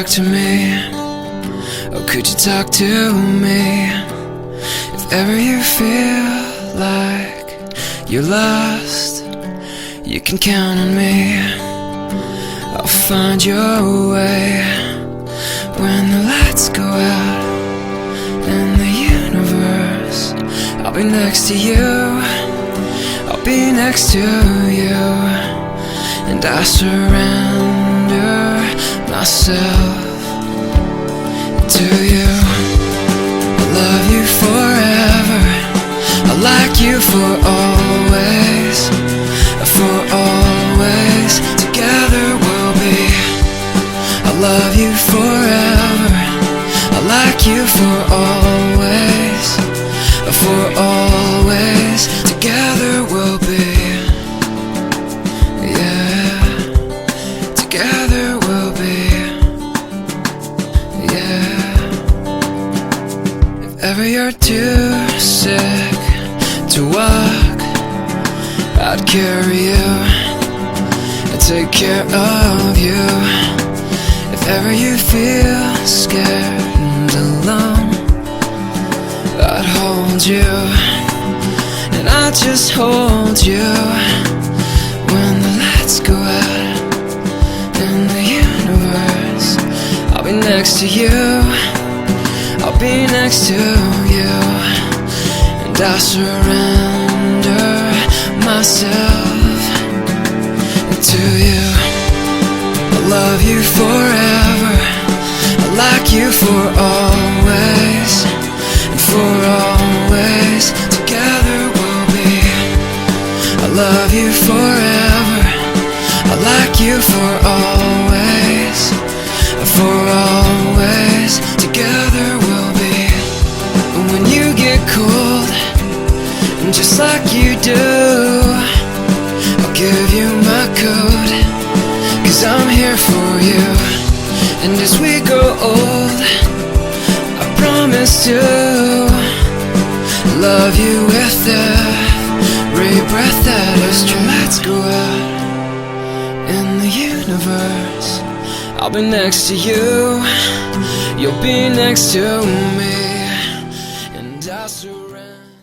talk to me? Oh, could you talk to me? If ever you feel like you're lost, you can count on me. I'll find your way when the lights go out in the universe. I'll be next to you, I'll be next to you, and I surrender myself to you. I love you forever, I like you for always, for always. Together we'll be. I love you forever, I like you for always, for always. Together we'll be. Yeah, together we'll be. Yeah. If ever you're too sick to walk, I'd carry you and take care of you. If ever you feel scared and alone, I'd hold you, and I'd just hold you when the lights go out in the universe. I'll be next to you, I'll be next to you, and I surrender myself to you. I love you forever, I like you for always, and for always. Together we'll be. I love you forever, I like you for always, for always. Together we'll be. And when you get cold, just like you do, I'll give you my code, 'cause I'm here for you. And as we grow old, I promise to love you with every breath that is true. Lights go out in the universe, I'll be next to you, you'll be next to me, and I surrender.